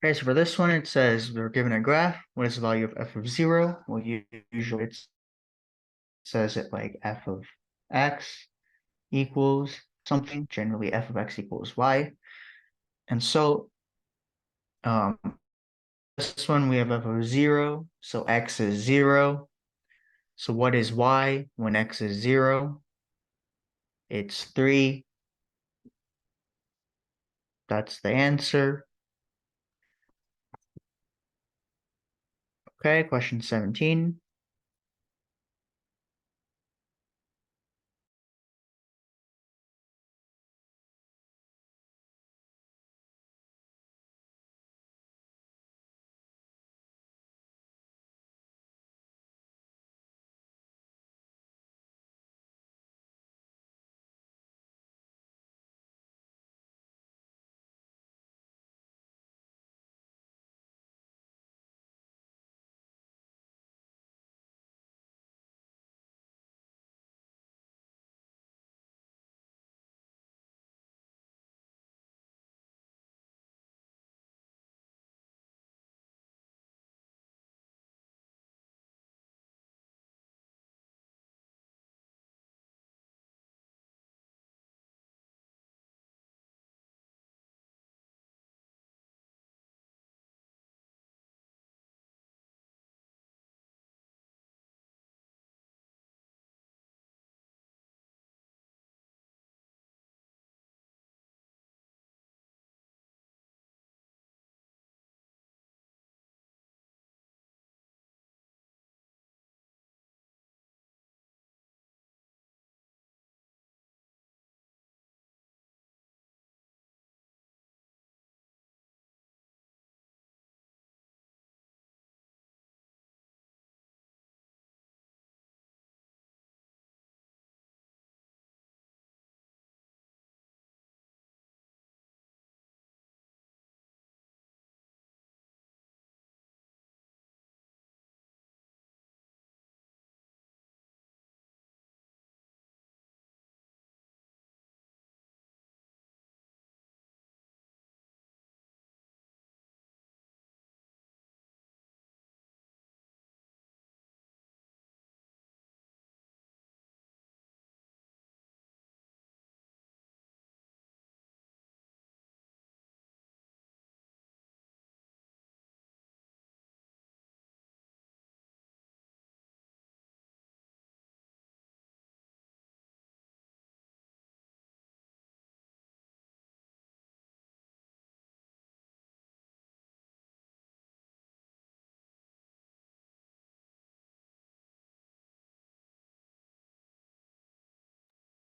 [SPEAKER 1] Okay, so for this one, it says we're given a graph. What is the value of f of 0? Well, usually it says it like f of x equals something, generally f of x equals y. And so this one we have f of 0, so x is 0. So what is y when x is 0? It's 3. That's the answer. Okay, question 17.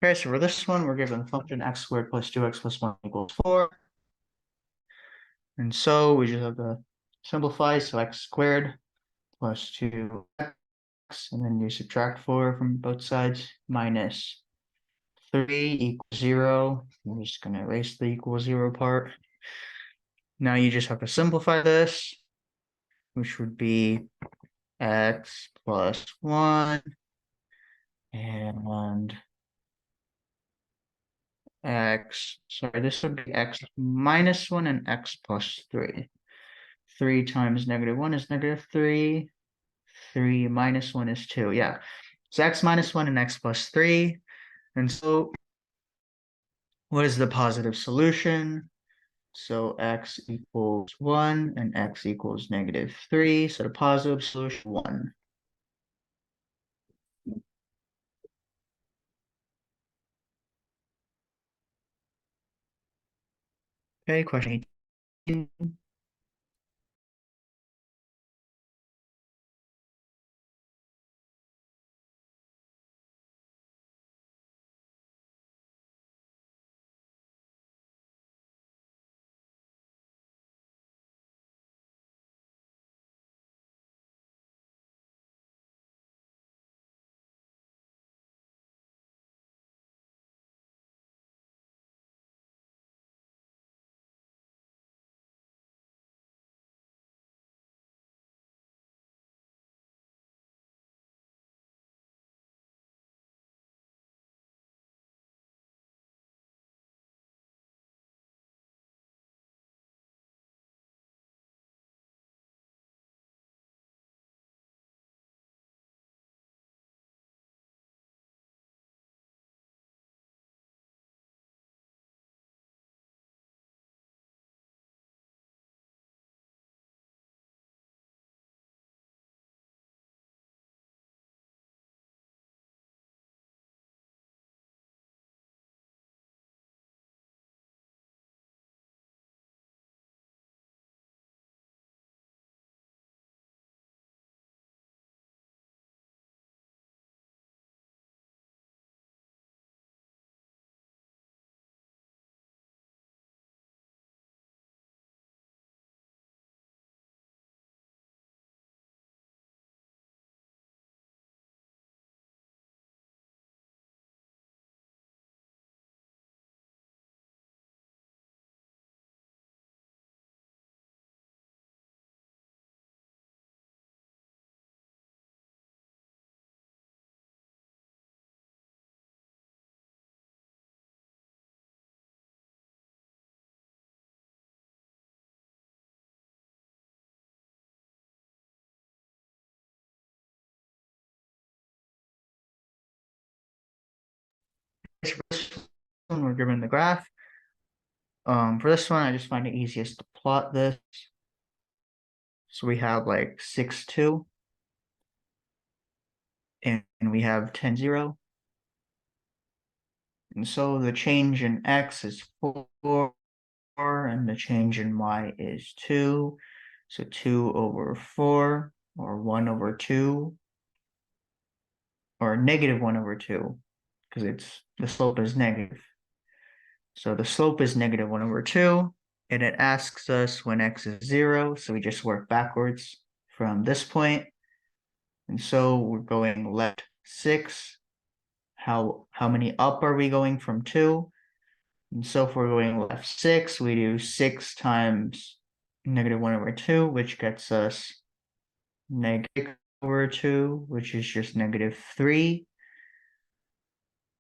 [SPEAKER 1] Okay, so for this one, we're given the function x squared plus 2x plus 1 equals 4. And so we just have to simplify, so x squared plus 2x, and then you subtract 4 from both sides, minus 3 equals 0. I'm just going to erase the equal 0 part. Now you just have to simplify this, which would be x plus 1 and this would be x minus 1 and x plus 3. 3 times -1 is -3. 3 minus 1 is 2. Yeah. So x minus 1 and x plus 3. And so what is the positive solution? So x equals 1 and x equals -3. So the positive solution 1. Okay, question 18. For this one, we're given the graph. For this one, I just find it easiest to plot this. So we have like 6, 2, and we have 10, 0. And so the change in x is 4, and the change in y is 2. So 2 over 4, or 1 over 2, or -1 over 2, because the slope is negative. So the slope is -1 over 2, and it asks us when x is 0, so we just work backwards from this point. And so we're going left 6. How many up are we going from 2? And so if we're going left 6, we do 6 times -1 over 2, which gets us -2, which is just -3.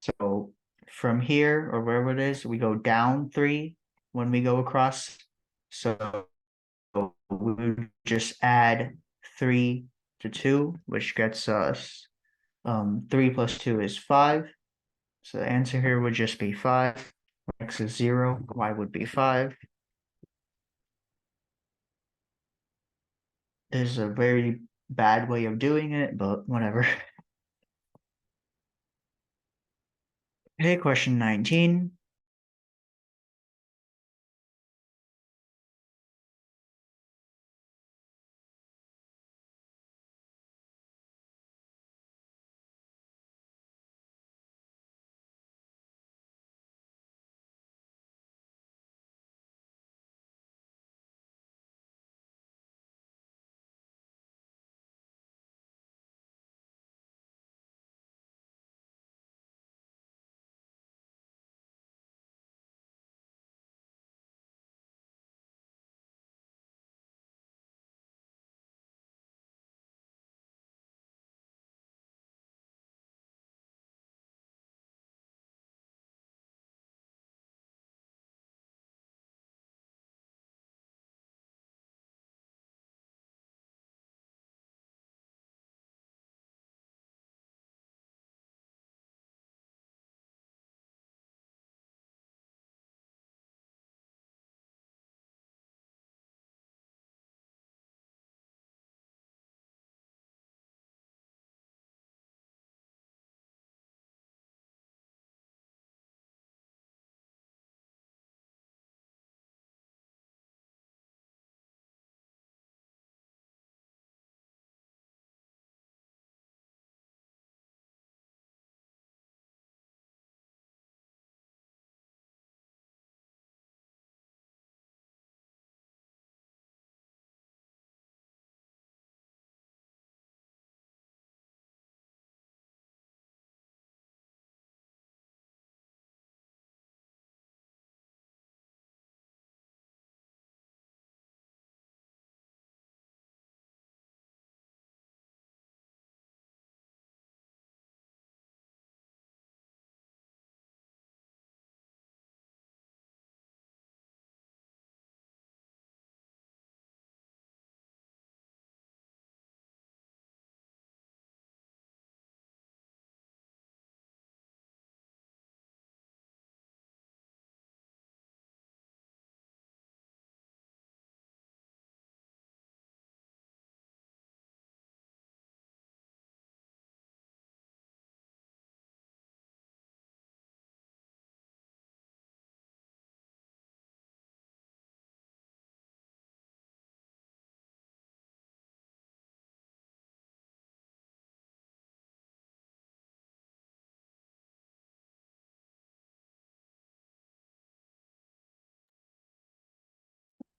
[SPEAKER 1] So from here, or wherever it is, we go down 3 when we go across. So we would just add 3 to 2, which gets us 3 plus 2 is 5. So the answer here would just be 5. X is 0, y would be 5. This is a very bad way of doing it, but whatever. Okay, question 19.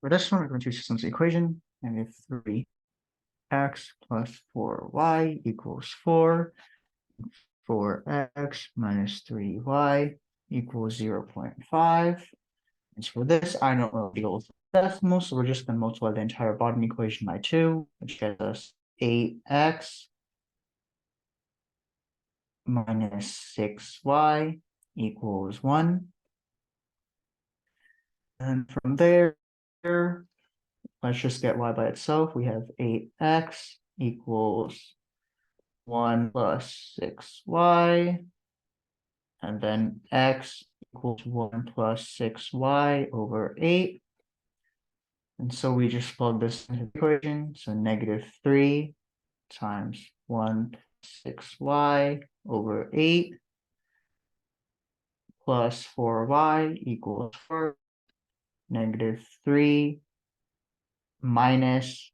[SPEAKER 1] For this one, we're going to use systems equation, negative 3x plus 4y equals 4. 4x minus 3y equals 0.5. And so for this, I don't know deal with decimals, so we're just going to multiply the entire bottom equation by 2, which gets us 8x minus 6y equals 1. And from there, let's just get y by itself. We have 8x equals 1 plus 6y. And then x equals 1 plus 6y over 8. And so we just plug this into the equation. So negative 3 times 1 6y over 8 plus 4y equals 4. Negative 3 minus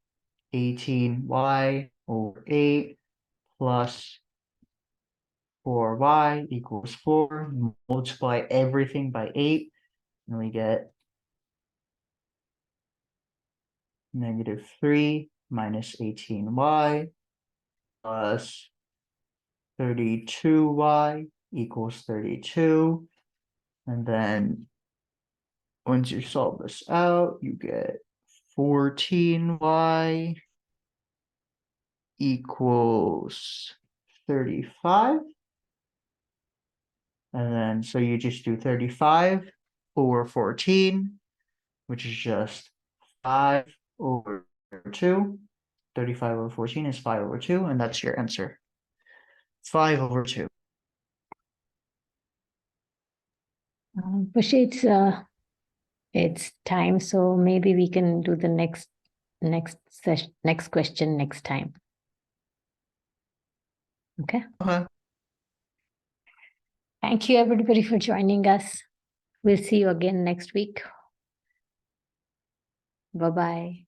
[SPEAKER 1] 18y over 8 plus 4y equals 4. Multiply everything by 8, and we get negative 3 minus 18y plus 32y equals 32. And then once you solve this out, you get 14y equals 35. And then so you just do 35 over 14, which is just 5 over 2. 35 over 14 is 5 over 2, and that's your answer. 5 over 2.
[SPEAKER 2] Pushi, it's time, so maybe we can do the next question next time. Okay. Thank you everybody for joining us. We'll see you again next week. Bye-bye.